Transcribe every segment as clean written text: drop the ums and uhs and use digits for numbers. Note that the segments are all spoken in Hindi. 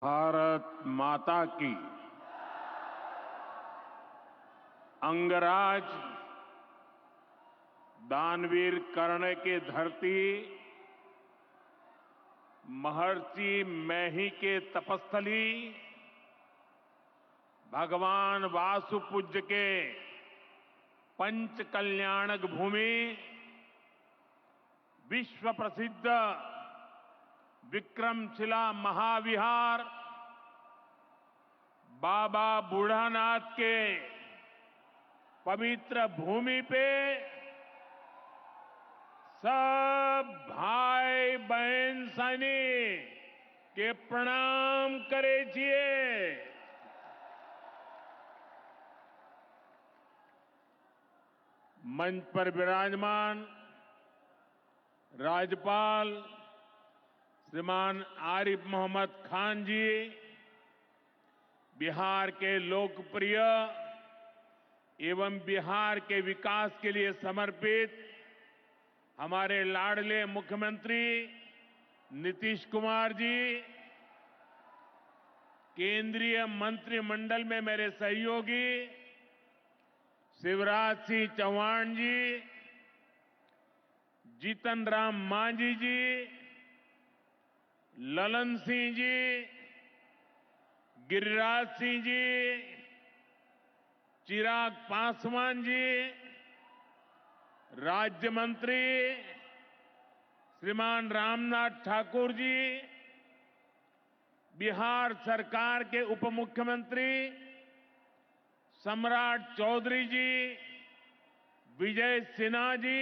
भारत माता की। अंगराज दानवीर कर्ण की धरती, महर्षि मैही के तपस्थली, भगवान वासुपूज्य के पंच कल्याणक भूमि, विश्व प्रसिद्ध विक्रमशिला महाविहार, बाबा बूढ़ानाथ के पवित्र भूमि पे सब भाई बहन सैनिक के प्रणाम करे छिए। मंच पर विराजमान राज्यपाल श्रीमान आरिफ मोहम्मद खान जी, बिहार के लोकप्रिय एवं बिहार के विकास के लिए समर्पित हमारे लाडले मुख्यमंत्री नीतीश कुमार जी, केंद्रीय मंत्रिमंडल में मेरे सहयोगी शिवराज सिंह चौहान जी, जीतन राम मांझी जी, ललन सिंह जी, गिरिराज सिंह जी, चिराग पासवान जी, राज्य मंत्री श्रीमान रामनाथ ठाकुर जी, बिहार सरकार के उप मुख्यमंत्री सम्राट चौधरी जी, विजय सिन्हा जी,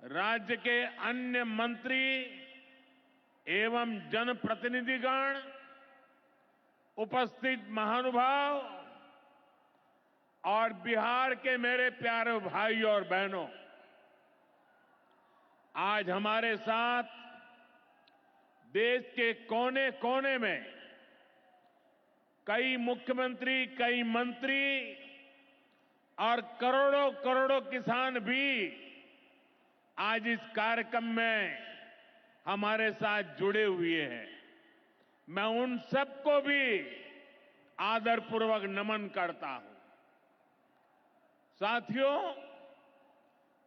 राज्य के अन्य मंत्री एवं जनप्रतिनिधिगण, उपस्थित महानुभाव और बिहार के मेरे प्यारे भाइयों और बहनों, आज हमारे साथ देश के कोने कोने में कई मुख्यमंत्री, कई मंत्री और करोड़ों करोड़ों किसान भी आज इस कार्यक्रम में हमारे साथ जुड़े हुए हैं। मैं उन सबको भी आदरपूर्वक नमन करता हूं। साथियों,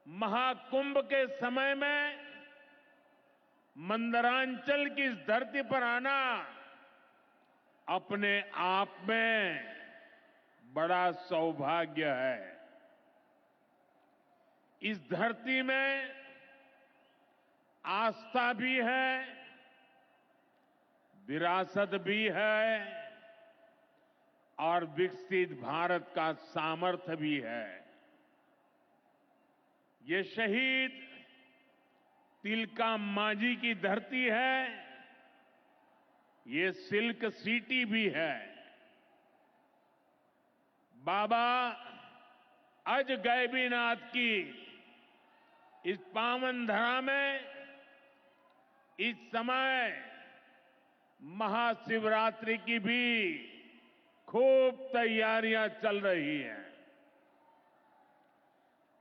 महाकुंभ के समय में मंदरांचल की इस धरती पर आना अपने आप में बड़ा सौभाग्य है। इस धरती में आस्था भी है, विरासत भी है और विकसित भारत का सामर्थ्य भी है। ये शहीद तिलका मांझी की धरती है, ये सिल्क सिटी भी है। बाबा अजगैबीनाथ की इस पावन धरा में इस समय महाशिवरात्रि की भी खूब तैयारियां चल रही हैं।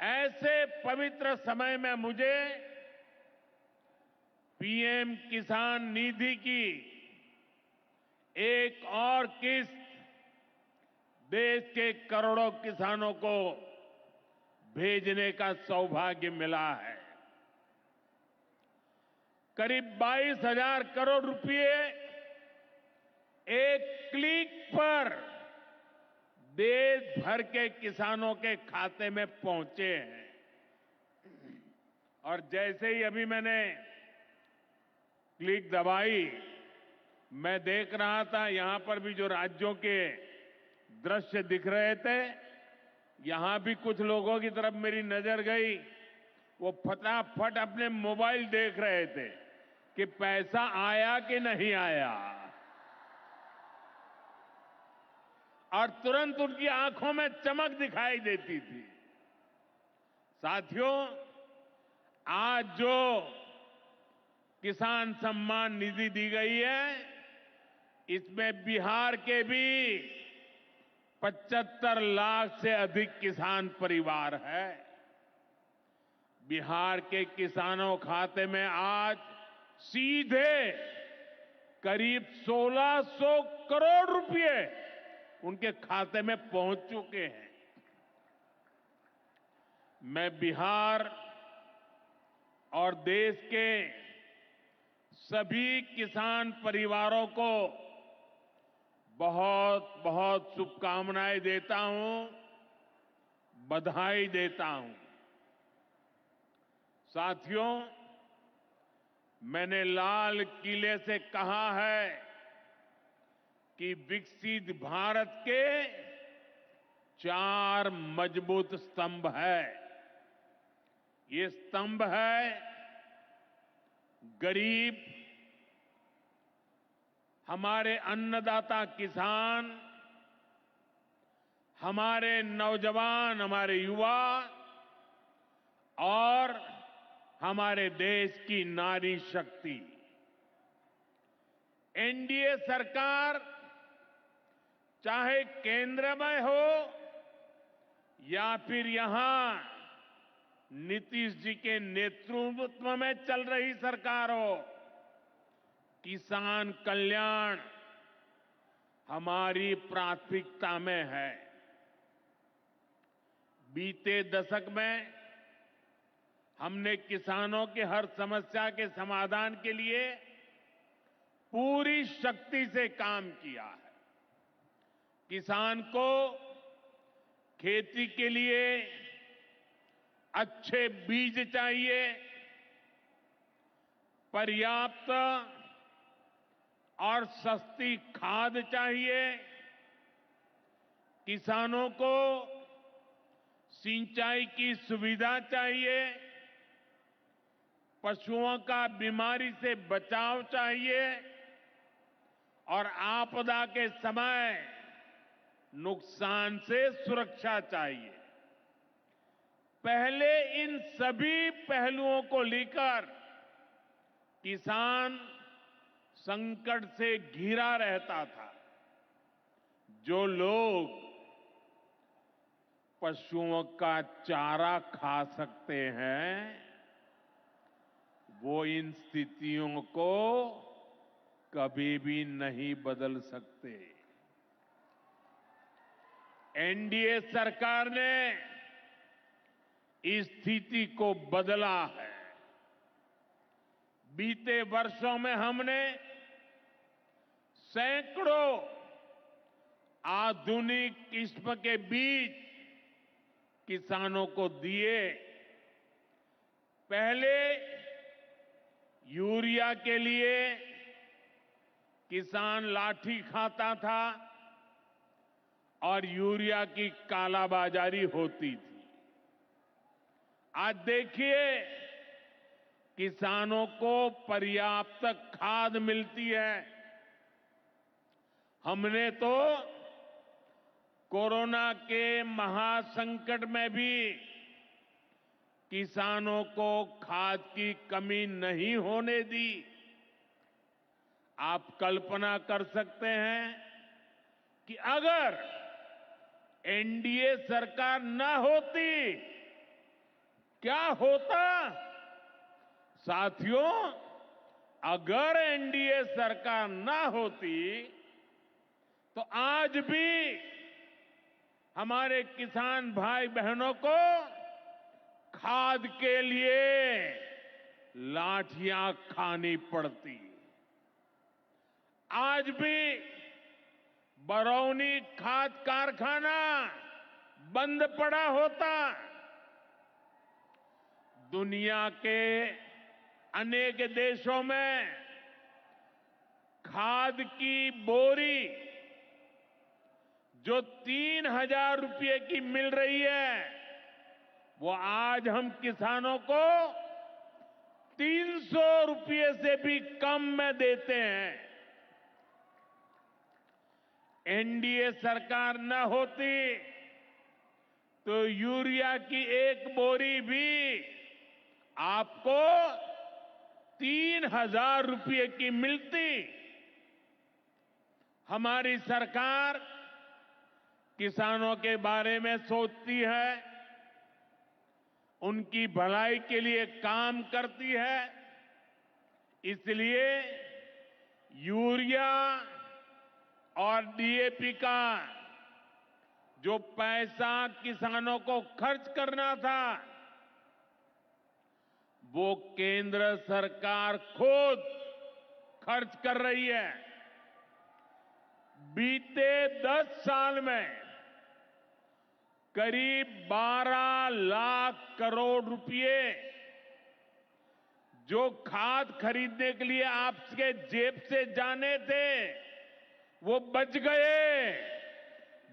ऐसे पवित्र समय में मुझे पीएम किसान निधि की एक और किस्त देश के करोड़ों किसानों को भेजने का सौभाग्य मिला है। करीब 22,000 करोड़ रुपए एक क्लिक पर देश भर के किसानों के खाते में पहुंचे हैं। और जैसे ही अभी मैंने क्लिक दबाई, मैं देख रहा था यहां पर भी जो राज्यों के दृश्य दिख रहे थे, यहां भी कुछ लोगों की तरफ मेरी नजर गई। वो फटाफट अपने मोबाइल देख रहे थे कि पैसा आया कि नहीं आया, और तुरंत उनकी आंखों में चमक दिखाई देती थी। साथियों, आज जो किसान सम्मान निधि दी गई है, इसमें बिहार के भी 75 लाख से अधिक किसान परिवार है। बिहार के किसानों खाते में आज सीधे करीब 1600 करोड़ रुपए उनके खाते में पहुंच चुके हैं। मैं बिहार और देश के सभी किसान परिवारों को बहुत बहुत शुभकामनाएं देता हूं, बधाई देता हूं। साथियों, मैंने लाल किले से कहा है कि विकसित भारत के 4 मजबूत स्तंभ है। ये स्तंभ है गरीब, हमारे अन्नदाता किसान, हमारे नौजवान, हमारे युवा और हमारे देश की नारी शक्ति। एनडीए सरकार चाहे केंद्र में हो या फिर यहां नीतीश जी के नेतृत्व में चल रही सरकार हो, किसान कल्याण हमारी प्राथमिकता में है। बीते दशक में हमने किसानों की हर समस्या के समाधान के लिए पूरी शक्ति से काम किया है। किसान को खेती के लिए अच्छे बीज चाहिए, पर्याप्त और सस्ती खाद चाहिए, किसानों को सिंचाई की सुविधा चाहिए, पशुओं का बीमारी से बचाव चाहिए और आपदा के समय नुकसान से सुरक्षा चाहिए। पहले इन सभी पहलुओं को लेकर किसान संकट से घिरा रहता था। जो लोग पशुओं का चारा खा सकते हैं, वो इन स्थितियों को कभी भी नहीं बदल सकते। एनडीए सरकार ने इस स्थिति को बदला है। बीते वर्षों में हमने सैकड़ों आधुनिक किस्म के बीज किसानों को दिए। पहले यूरिया के लिए किसान लाठी खाता था और यूरिया की कालाबाजारी होती थी। आज देखिए, किसानों को पर्याप्त खाद मिलती है। हमने तो कोरोना के महासंकट में भी किसानों को खाद की कमी नहीं होने दी। आप कल्पना कर सकते हैं कि अगर एनडीए सरकार न होती, क्या होता? साथियों, अगर एनडीए सरकार न होती तो आज भी हमारे किसान भाई बहनों को खाद के लिए लाठियां खानी पड़ती। आज भी बरौनी खाद कारखाना बंद पड़ा होता। दुनिया के अनेक देशों में खाद की बोरी जो 3,000 रुपये की मिल रही है, वो आज हम किसानों को 300 रुपये से भी कम में देते हैं। एनडीए सरकार न होती तो यूरिया की एक बोरी भी आपको 3,000 रुपये की मिलती। हमारी सरकार किसानों के बारे में सोचती है, उनकी भलाई के लिए काम करती है। इसलिए यूरिया और डीएपी का जो पैसा किसानों को खर्च करना था, वो केंद्र सरकार खुद खर्च कर रही है। बीते 10 साल में करीब 12 लाख करोड़ रुपए जो खाद खरीदने के लिए आपके जेब से जाने थे, वो बच गए।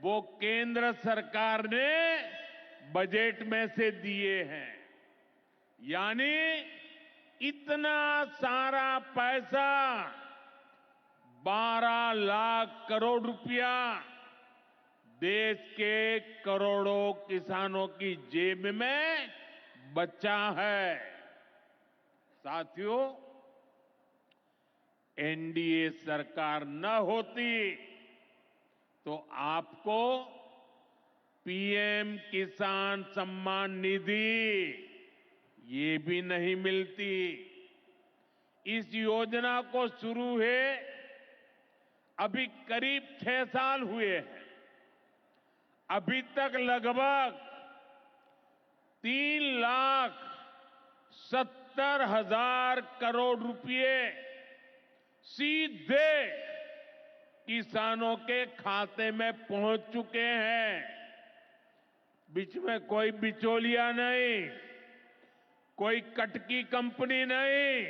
वो केंद्र सरकार ने बजट में से दिए हैं। यानी इतना सारा पैसा, 12 लाख करोड़ रुपया देश के करोड़ों किसानों की जेब में बचा है। साथियों, एनडीए सरकार न होती तो आपको पीएम किसान सम्मान निधि ये भी नहीं मिलती। इस योजना को शुरू हुए अभी करीब 6 साल हुए हैं। अभी तक लगभग 3,70,000 करोड़ रुपए सीधे किसानों के खाते में पहुंच चुके हैं। बीच में कोई बिचौलिया नहीं, कोई कटकी कंपनी नहीं।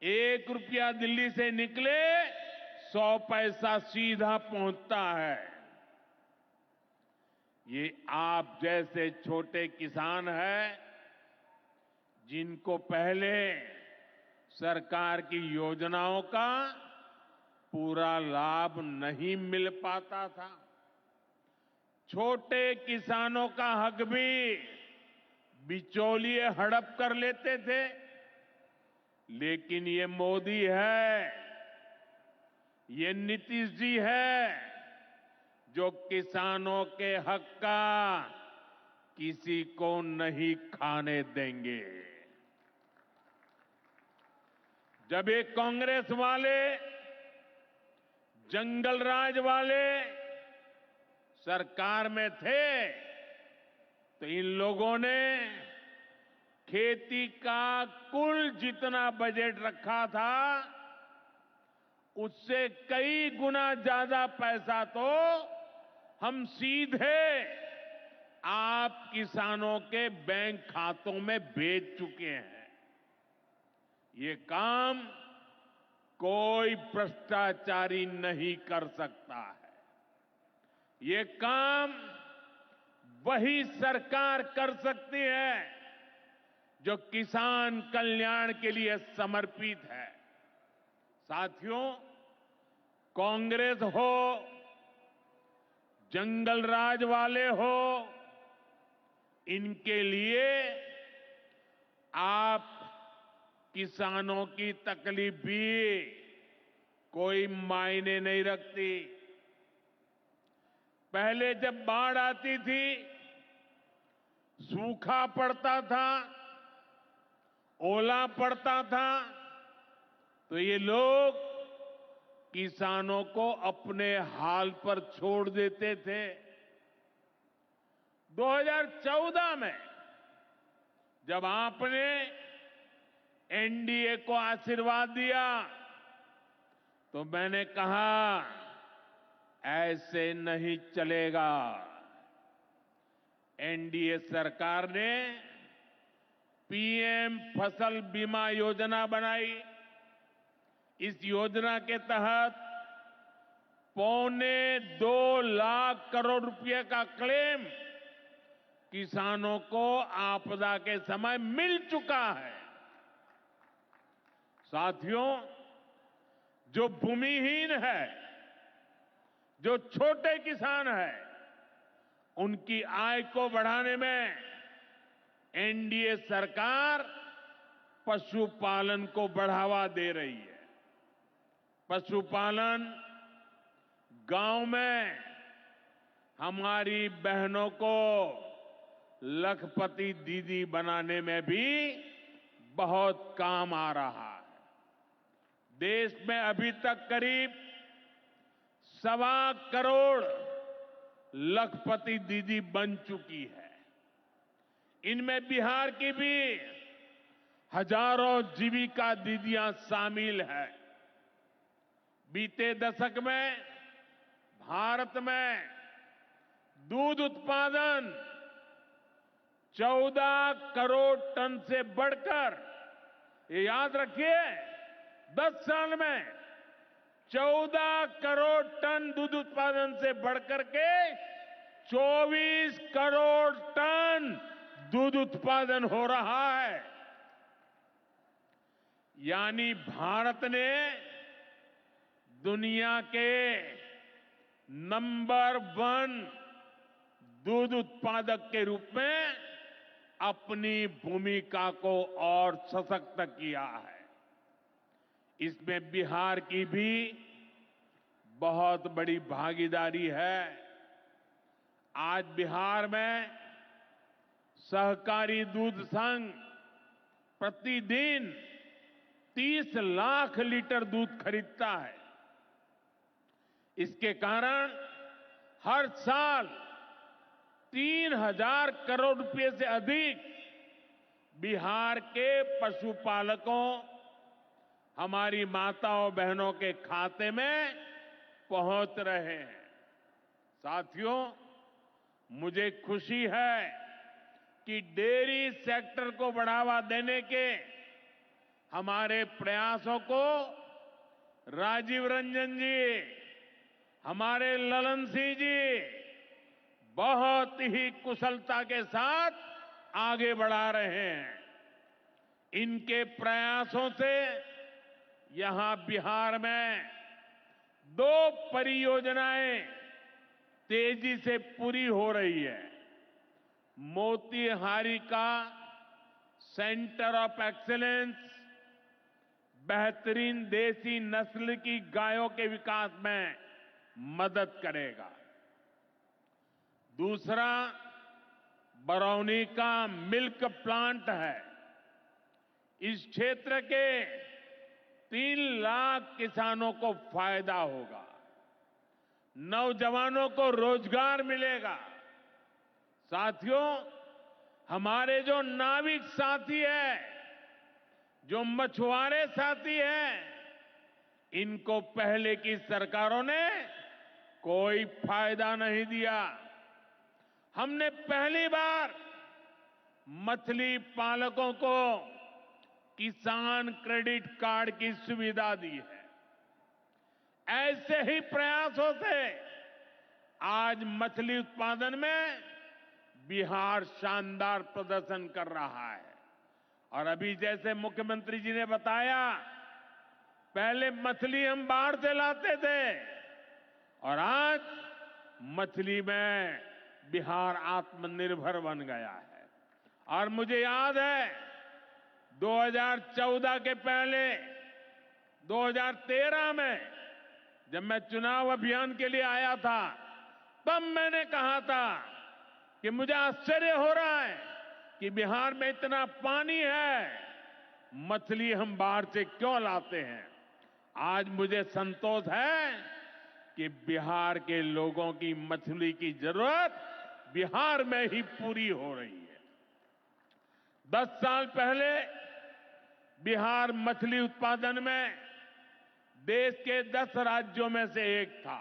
1 रुपया दिल्ली से निकले, 100 पैसा सीधा पहुंचता है। ये आप जैसे छोटे किसान हैं, जिनको पहले सरकार की योजनाओं का पूरा लाभ नहीं मिल पाता था। छोटे किसानों का हक भी बिचौलिए हड़प कर लेते थे। लेकिन ये मोदी है, ये नीतीश जी है, जो किसानों के हक का किसी को नहीं खाने देंगे। जब ये कांग्रेस वाले, जंगल राज वाले सरकार में थे, तो इन लोगों ने खेती का कुल जितना बजट रखा था, उससे कई गुना ज्यादा पैसा तो हम सीधे आप किसानों के बैंक खातों में भेज चुके हैं। ये काम कोई भ्रष्टाचारी नहीं कर सकता है। ये काम वही सरकार कर सकती है जो किसान कल्याण के लिए समर्पित है। साथियों, कांग्रेस हो, जंगल राज वाले हो, इनके लिए आप किसानों की तकलीफ भी कोई मायने नहीं रखती। पहले जब बाढ़ आती थी, सूखा पड़ता था, ओला पड़ता था, तो ये लोग किसानों को अपने हाल पर छोड़ देते थे। 2014 में जब आपने एनडीए को आशीर्वाद दिया, तो मैंने कहा ऐसे नहीं चलेगा। एनडीए सरकार ने पीएम फसल बीमा योजना बनाई। इस योजना के तहत 2.25 लाख करोड़ रुपए का क्लेम किसानों को आपदा के समय मिल चुका है। साथियों, जो भूमिहीन है, जो छोटे किसान है, उनकी आय को बढ़ाने में एनडीए सरकार पशुपालन को बढ़ावा दे रही है। पशुपालन गांव में हमारी बहनों को लखपति दीदी बनाने में भी बहुत काम आ रहा है। देश में अभी तक करीब 1.25 करोड़ लखपति दीदी बन चुकी है। इनमें बिहार की भी हजारों जीविका दीदियां शामिल हैं। बीते दशक में भारत में दूध उत्पादन 14 करोड़ टन से बढ़कर, ये याद रखिए, 10 साल में 14 करोड़ टन दूध उत्पादन से बढ़कर के 24 करोड़ टन दूध उत्पादन हो रहा है। यानी भारत ने दुनिया के नंबर 1 दूध उत्पादक के रूप में अपनी भूमिका को और सशक्त किया है। इसमें बिहार की भी बहुत बड़ी भागीदारी है। आज बिहार में सहकारी दूध संघ प्रतिदिन 30 लाख लीटर दूध खरीदता है। इसके कारण हर साल 3,000 करोड़ रुपए से अधिक बिहार के पशुपालकों, हमारी माताओं बहनों के खाते में पहुंच रहे हैं। साथियों, मुझे खुशी है कि डेयरी सेक्टर को बढ़ावा देने के हमारे प्रयासों को राजीव रंजन जी, हमारे ललन सिंह जी बहुत ही कुशलता के साथ आगे बढ़ा रहे हैं। इनके प्रयासों से यहां बिहार में 2 परियोजनाएं तेजी से पूरी हो रही है। मोतीहारी का सेंटर ऑफ एक्सीलेंस बेहतरीन देसी नस्ल की गायों के विकास में मदद करेगा। दूसरा बरौनी का मिल्क प्लांट है। इस क्षेत्र के 3 लाख किसानों को फायदा होगा, नौजवानों को रोजगार मिलेगा। साथियों, हमारे जो नाविक साथी हैं, जो मछुआरे साथी हैं, इनको पहले की सरकारों ने कोई फायदा नहीं दिया। हमने पहली बार मछली पालकों को किसान क्रेडिट कार्ड की सुविधा दी है। ऐसे ही प्रयासों से आज मछली उत्पादन में बिहार शानदार प्रदर्शन कर रहा है। और अभी जैसे मुख्यमंत्री जी ने बताया, पहले मछली हम बाहर से लाते थे और आज मछली में बिहार आत्मनिर्भर बन गया है। और मुझे याद है 2014 के पहले 2013 में जब मैं चुनाव अभियान के लिए आया था, तब मैंने कहा था कि मुझे आश्चर्य हो रहा है कि बिहार में इतना पानी है, मछली हम बाहर से क्यों लाते हैं। आज मुझे संतोष है कि बिहार के लोगों की मछली की जरूरत बिहार में ही पूरी हो रही है। 10 साल पहले बिहार मछली उत्पादन में देश के 10 राज्यों में से एक था।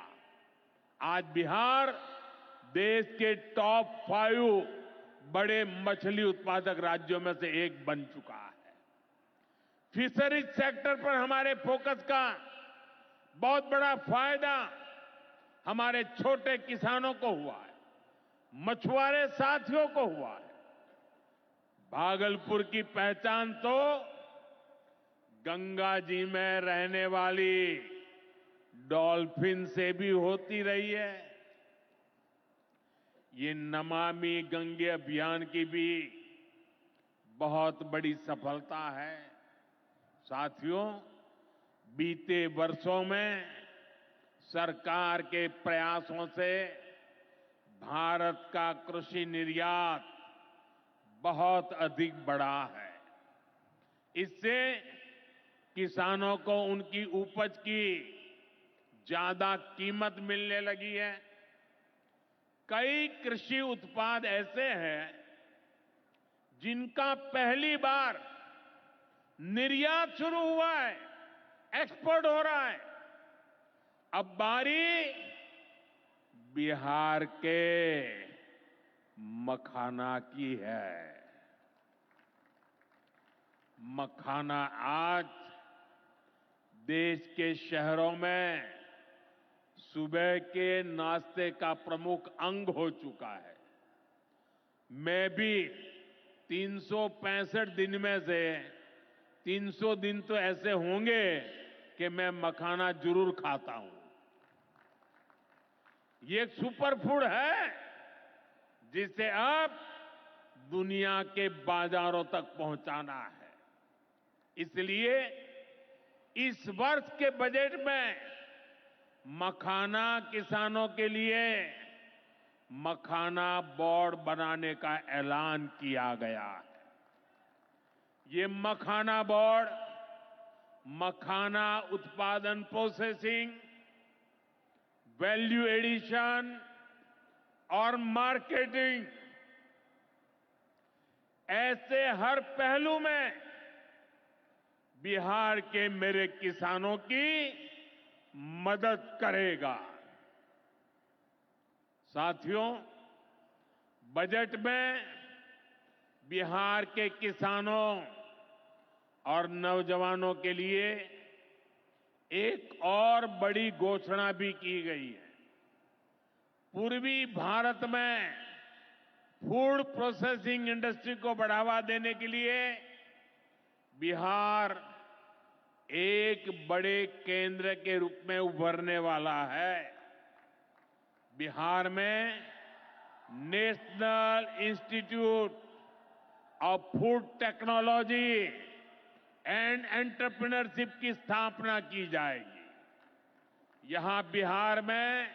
आज बिहार देश के टॉप 5 बड़े मछली उत्पादक राज्यों में से एक बन चुका है। फिशरीज सेक्टर पर हमारे फोकस का बहुत बड़ा फायदा हमारे छोटे किसानों को हुआ है, मछुआरे साथियों को हुआ है। भागलपुर की पहचान तो गंगा जी में रहने वाली डॉल्फिन से भी होती रही है। ये नमामि गंगे अभियान की भी बहुत बड़ी सफलता है। साथियों, बीते वर्षों में सरकार के प्रयासों से भारत का कृषि निर्यात बहुत अधिक बढ़ा है। इससे किसानों को उनकी उपज की ज्यादा कीमत मिलने लगी है। कई कृषि उत्पाद ऐसे हैं जिनका पहली बार निर्यात शुरू हुआ है, एक्सपोर्ट हो रहा है। अब बारी बिहार के मखाना की है। मखाना आज देश के शहरों में सुबह के नाश्ते का प्रमुख अंग हो चुका है। मैं भी 365 दिन में से 300 दिन तो ऐसे होंगे कि मैं मखाना जरूर खाता हूं। ये एक सुपर फूड है जिसे अब दुनिया के बाजारों तक पहुंचाना है। इसलिए इस वर्ष के बजट में मखाना किसानों के लिए मखाना बोर्ड बनाने का ऐलान किया गया है। ये मखाना बोर्ड मखाना उत्पादन, प्रोसेसिंग, वैल्यू एडिशन और मार्केटिंग ऐसे हर पहलू में बिहार के मेरे किसानों की मदद करेगा। साथियों, बजट में बिहार के किसानों और नौजवानों के लिए एक और बड़ी घोषणा भी की गई है। पूर्वी भारत में फूड प्रोसेसिंग इंडस्ट्री को बढ़ावा देने के लिए बिहार एक बड़े केंद्र के रूप में उभरने वाला है। बिहार में national institute of food technology and entrepreneurship की स्थापना की जाएगी। यहां बिहार में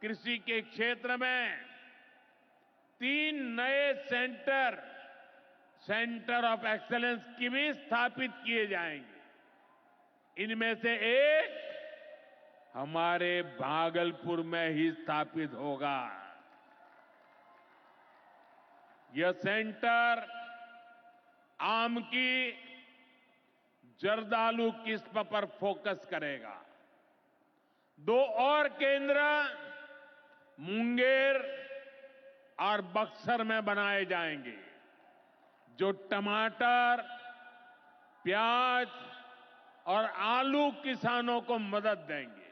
कृषि के क्षेत्र में 3 नए सेंटर ऑफ एक्सेलेंस की भी स्थापित किए जाएंगे। इनमें से एक हमारे भागलपुर में ही स्थापित होगा। यह सेंटर आम की जर्दालू किस्म पर फोकस करेगा। 2 और केंद्र मुंगेर और बक्सर में बनाए जाएंगे, जो टमाटर, प्याज और आलू किसानों को मदद देंगे।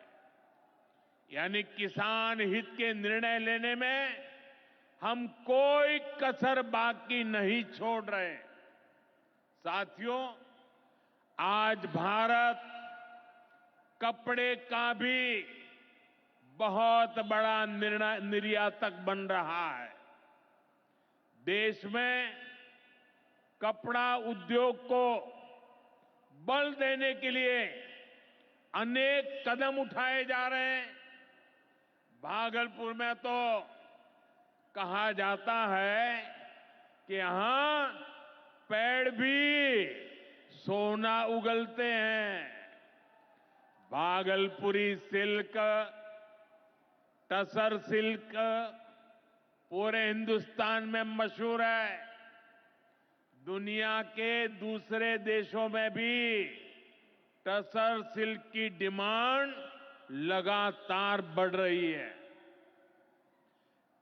यानी किसान हित के निर्णय लेने में हम कोई कसर बाकी नहीं छोड़ रहे। साथियों, आज भारत कपड़े का भी बहुत बड़ा निर्यातक बन रहा है। देश में कपड़ा उद्योग को बल देने के लिए अनेक कदम उठाए जा रहे हैं। भागलपुर में तो कहा जाता है कि यहां पेड़ भी सोना उगलते हैं। भागलपुरी सिल्क, टसर सिल्क पूरे हिंदुस्तान में मशहूर है। दुनिया के दूसरे देशों में भी टसर सिल्क की डिमांड लगातार बढ़ रही है।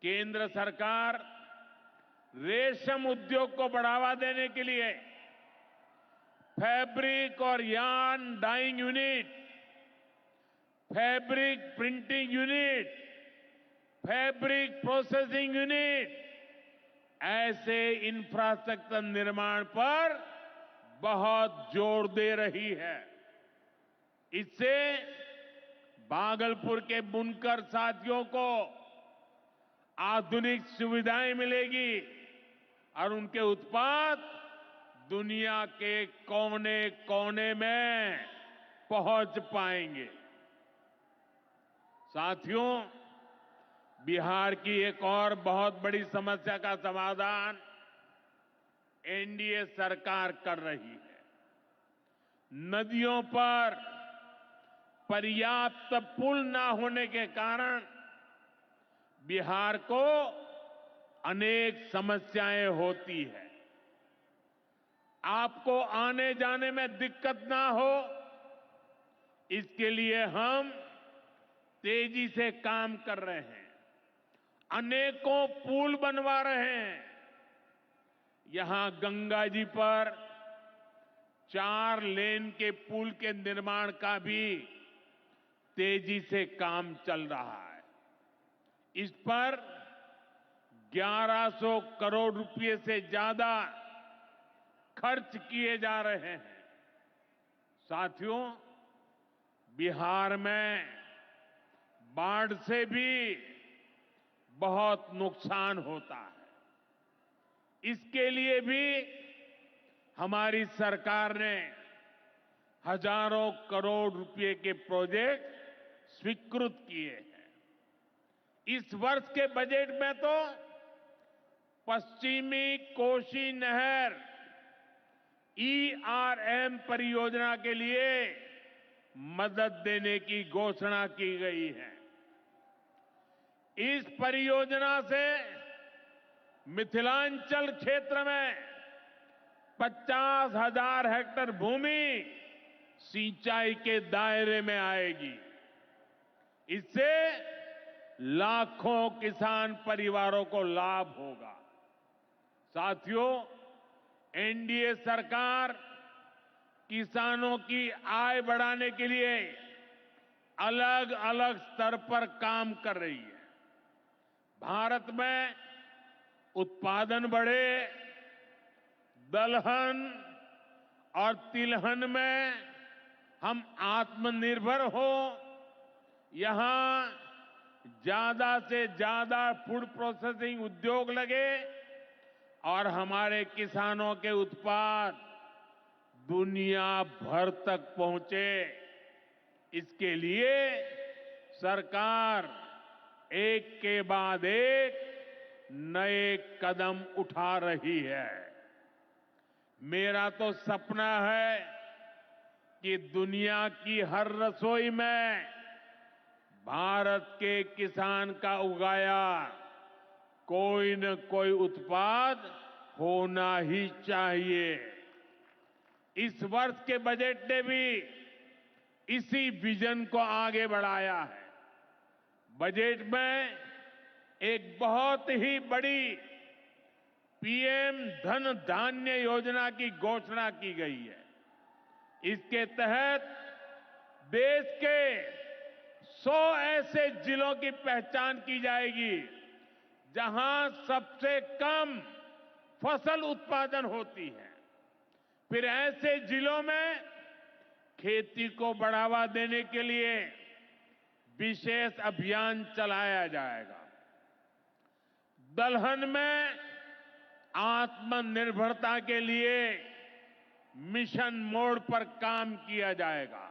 केंद्र सरकार रेशम उद्योग को बढ़ावा देने के लिए फैब्रिक और yarn dyeing unit, fabric printing unit, fabric processing unit ऐसे इंफ्रास्ट्रक्चर निर्माण पर बहुत जोर दे रही है। इससे भागलपुर के बुनकर साथियों को आधुनिक सुविधाएं मिलेगी और उनके उत्पाद दुनिया के कोने कोने में पहुंच पाएंगे। साथियों, बिहार की एक और बहुत बड़ी समस्या का समाधान एनडीए सरकार कर रही है। नदियों पर पर्याप्त पुल न होने के कारण बिहार को अनेक समस्याएं होती है। आपको आने जाने में दिक्कत ना हो, इसके लिए हम तेजी से काम कर रहे हैं। अनेकों पुल बनवा रहे हैं। यहां गंगा जी पर 4 लेन के पुल के निर्माण का भी तेजी से काम चल रहा है। इस पर 1100 करोड़ रुपए से ज्यादा खर्च किए जा रहे हैं। साथियों, बिहार में बाढ़ से भी बहुत नुकसान होता है। इसके लिए भी हमारी सरकार ने हजारों करोड़ रुपए के प्रोजेक्ट स्वीकृत किए हैं। इस वर्ष के बजट में तो पश्चिमी कोसी नहर ERM परियोजना के लिए मदद देने की घोषणा की गई है। इस परियोजना से मिथिलांचल क्षेत्र में 50,000 हेक्टेयर भूमि सिंचाई के दायरे में आएगी। इससे लाखों किसान परिवारों को लाभ होगा। साथियों, एनडीए सरकार किसानों की आय बढ़ाने के लिए अलग अलग स्तर पर काम कर रही है। भारत में उत्पादन बढ़े, दलहन और तिलहन में हम आत्मनिर्भर हो, यहां ज्यादा से ज्यादा फूड प्रोसेसिंग उद्योग लगे और हमारे किसानों के उत्पाद दुनिया भर तक पहुंचे। इसके लिए सरकार एक के बाद एक नए कदम उठा रही है। मेरा तो सपना है कि दुनिया की हर रसोई में भारत के किसान का उगाया कोई न कोई उत्पाद होना ही चाहिए। इस वर्ष के बजट ने भी इसी विजन को आगे बढ़ाया है। बजट में एक बहुत ही बड़ी पीएम धन धान्य योजना की घोषणा की गई है। इसके तहत देश के 100 ऐसे जिलों की पहचान की जाएगी जहां सबसे कम फसल उत्पादन होती है। फिर ऐसे जिलों में खेती को बढ़ावा देने के लिए विशेष अभियान चलाया जाएगा। दलहन में आत्मनिर्भरता के लिए मिशन मोड पर काम किया जाएगा।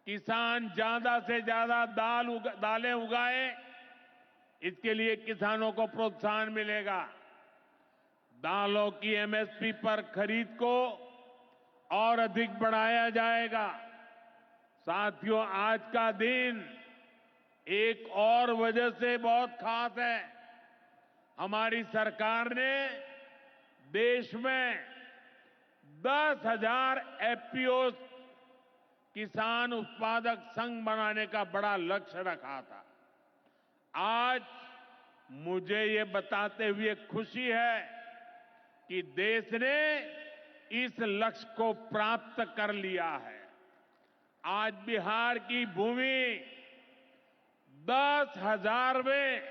किसान ज्यादा से ज्यादा दालें उगाए, इसके लिए किसानों को प्रोत्साहन मिलेगा। दालों की एमएसपी पर खरीद को और अधिक बढ़ाया जाएगा। साथियों, आज का दिन एक और वजह से बहुत खास है। हमारी सरकार ने देश में 10,000 एफपीओ किसान उत्पादक संघ बनाने का बड़ा लक्ष्य रखा था। आज मुझे ये बताते हुए खुशी है कि देश ने इस लक्ष्य को प्राप्त कर लिया है। आज बिहार की भूमि 10,000वें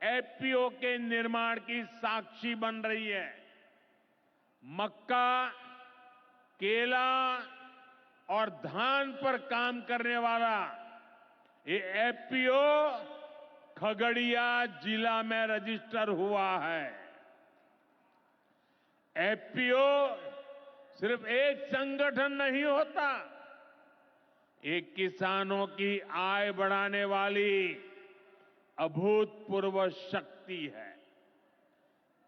एफपीओ के निर्माण की साक्षी बन रही है। मक्का, केला और धान पर काम करने वाला ये एफपीओ खगड़िया जिला में रजिस्टर हुआ है। एफपीओ सिर्फ एक संगठन नहीं होता, एक किसानों की आय बढ़ाने वाली अभूतपूर्व शक्ति है।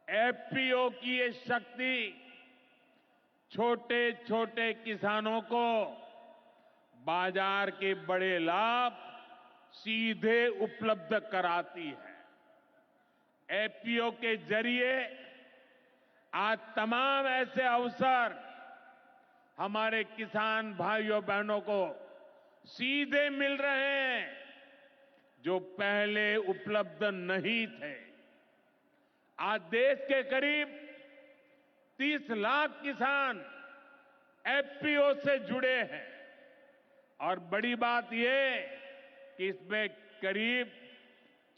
एफपीओ की ये शक्ति छोटे छोटे किसानों को बाजार के बड़े लाभ सीधे उपलब्ध कराती है। एफपीओ के जरिए आज तमाम ऐसे अवसर हमारे किसान भाइयों बहनों को सीधे मिल रहे हैं जो पहले उपलब्ध नहीं थे। आज देश के करीब 30 लाख किसान एफपीओ से जुड़े हैं और बड़ी बात यह कि इसमें करीब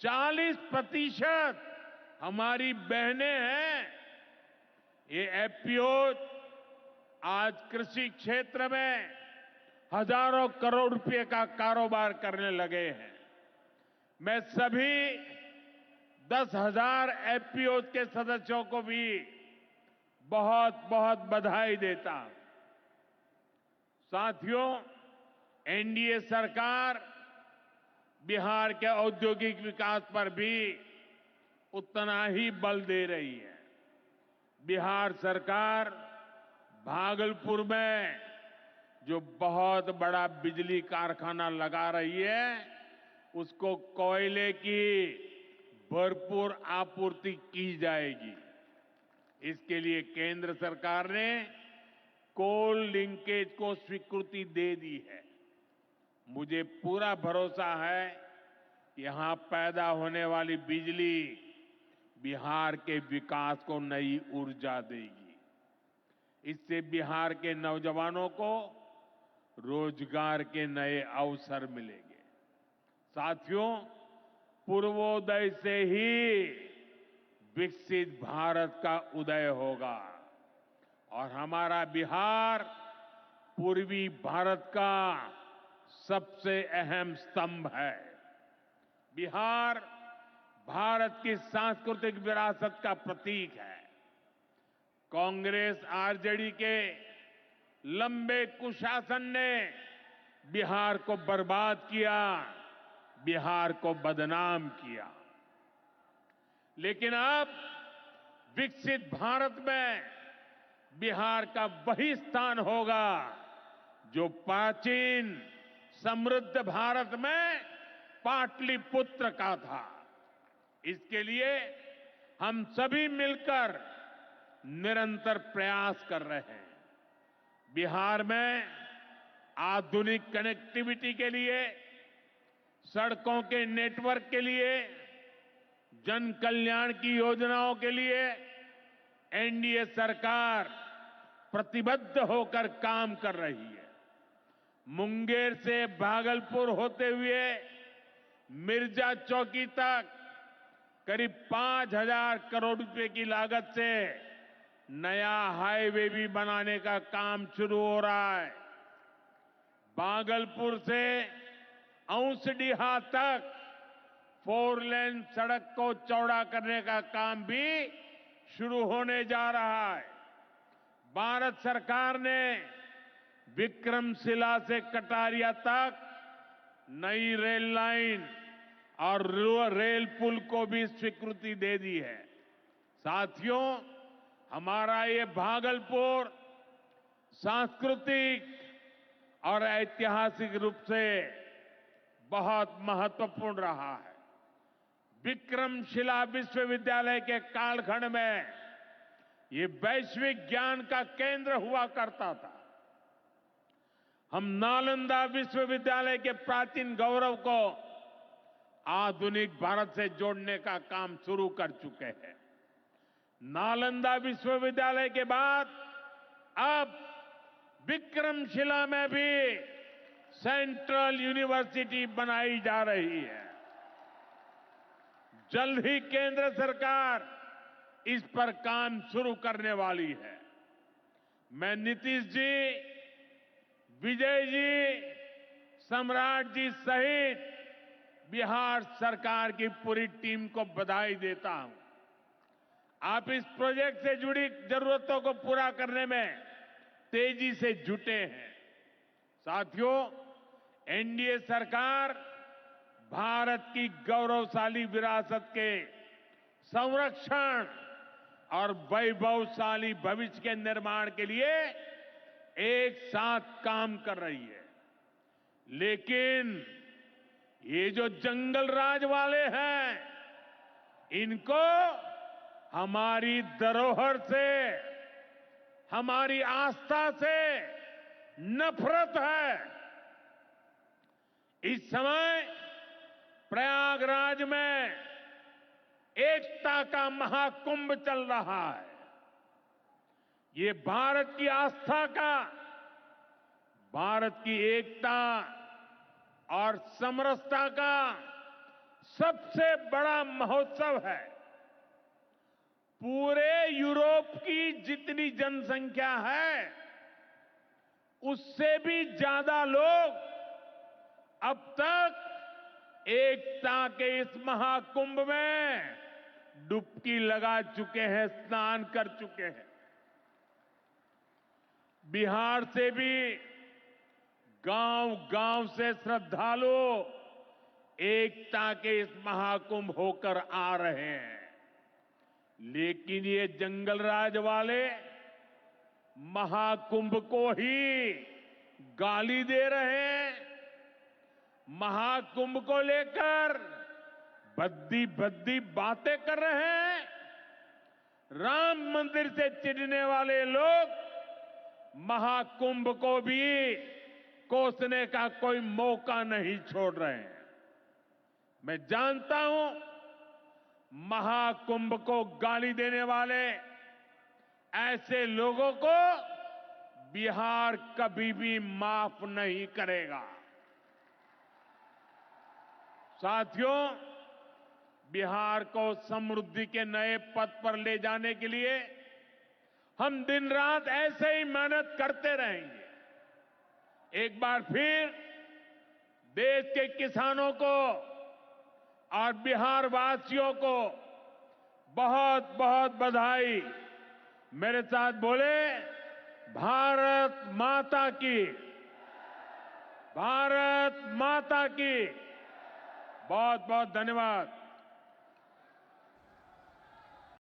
40% हमारी बहनें हैं। ये एफपीओ आज कृषि क्षेत्र में हजारों करोड़ रुपए का कारोबार करने लगे हैं। मैं सभी 10,000 एफपीओ के सदस्यों को भी बहुत बहुत बधाई देता हूं। साथियों, एनडीए सरकार बिहार के औद्योगिक विकास पर भी उतना ही बल दे रही है। बिहार सरकार भागलपुर में जो बहुत बड़ा बिजली कारखाना लगा रही है, उसको कोयले की भरपूर आपूर्ति की जाएगी। इसके लिए केंद्र सरकार ने कोल लिंकेज को स्वीकृति दे दी है। मुझे पूरा भरोसा है यहां पैदा होने वाली बिजली बिहार के विकास को नई ऊर्जा देगी। इससे बिहार के नौजवानों को रोजगार के नए अवसर मिलेंगे। साथियों, पूर्वोदय से ही विकसित भारत का उदय होगा और हमारा बिहार पूर्वी भारत का सबसे अहम स्तंभ है। बिहार भारत की सांस्कृतिक विरासत का प्रतीक है। कांग्रेस आरजेडी के लंबे कुशासन ने बिहार को बर्बाद किया, बिहार को बदनाम किया। लेकिन अब विकसित भारत में बिहार का वही स्थान होगा जो प्राचीन समृद्ध भारत में पाटलिपुत्र का था। इसके लिए हम सभी मिलकर निरंतर प्रयास कर रहे हैं। बिहार में आधुनिक कनेक्टिविटी के लिए, सड़कों के नेटवर्क के लिए, जन कल्याण की योजनाओं के लिए एनडीए सरकार प्रतिबद्ध होकर काम कर रही है। मुंगेर से भागलपुर होते हुए मिर्जा चौकी तक करीब 5,000 करोड़ रुपए की लागत से नया हाईवे भी बनाने का काम शुरू हो रहा है। भागलपुर से औंसडीहा तक 4 लेन सड़क को चौड़ा करने का काम भी शुरू होने जा रहा है। भारत सरकार ने विक्रमशिला से कटारिया तक नई रेल लाइन और रेल पुल को भी स्वीकृति दे दी है। साथियों, हमारा ये भागलपुर सांस्कृतिक और ऐतिहासिक रूप से बहुत महत्वपूर्ण रहा है। विक्रमशिला विश्वविद्यालय के कालखंड में ये वैश्विक ज्ञान का केंद्र हुआ करता था। हम नालंदा विश्वविद्यालय के प्राचीन गौरव को आधुनिक भारत से जोड़ने का काम शुरू कर चुके हैं। नालंदा विश्वविद्यालय के बाद अब विक्रमशिला में भी सेंट्रल यूनिवर्सिटी बनाई जा रही है। जल्द ही केंद्र सरकार इस पर काम शुरू करने वाली है। मैं नीतीश जी, विजय जी, सम्राट जी सहित बिहार सरकार की पूरी टीम को बधाई देता हूं। आप इस प्रोजेक्ट से जुड़ी जरूरतों को पूरा करने में तेजी से जुटे हैं। साथियों, एनडीए सरकार भारत की गौरवशाली विरासत के संरक्षण और वैभवशाली भविष्य के निर्माण के लिए एक साथ काम कर रही है। लेकिन ये जो जंगल राज वाले हैं, इनको हमारी धरोहर से, हमारी आस्था से नफरत है। इस समय प्रयागराज में एकता का महाकुंभ चल रहा है। ये भारत की आस्था का, भारत की एकता और समरसता का सबसे बड़ा महोत्सव है। पूरे यूरोप की जितनी जनसंख्या है, उससे भी ज्यादा लोग अब तक एकता के इस महाकुंभ में डुबकी लगा चुके हैं, स्नान कर चुके हैं। बिहार से भी गांव-गांव से श्रद्धालु एकता के इस महाकुंभ होकर आ रहे हैं। लेकिन ये जंगल राज वाले महाकुंभ को ही गाली दे रहे हैं। महाकुंभ को लेकर भद्दी भद्दी बातें कर रहे हैं। राम मंदिर से चिढ़ने वाले लोग महाकुंभ को भी कोसने का कोई मौका नहीं छोड़ रहे हैं। मैं जानता हूं, महाकुंभ को गाली देने वाले ऐसे लोगों को बिहार कभी भी माफ नहीं करेगा। साथियों, बिहार को समृद्धि के नए पथ पर ले जाने के लिए हम दिन रात ऐसे ही मेहनत करते रहेंगे। एक बार फिर देश के किसानों को और बिहार वासियों को बहुत बहुत बधाई। मेरे साथ बोले, भारत माता की, भारत माता की। बहुत बहुत धन्यवाद।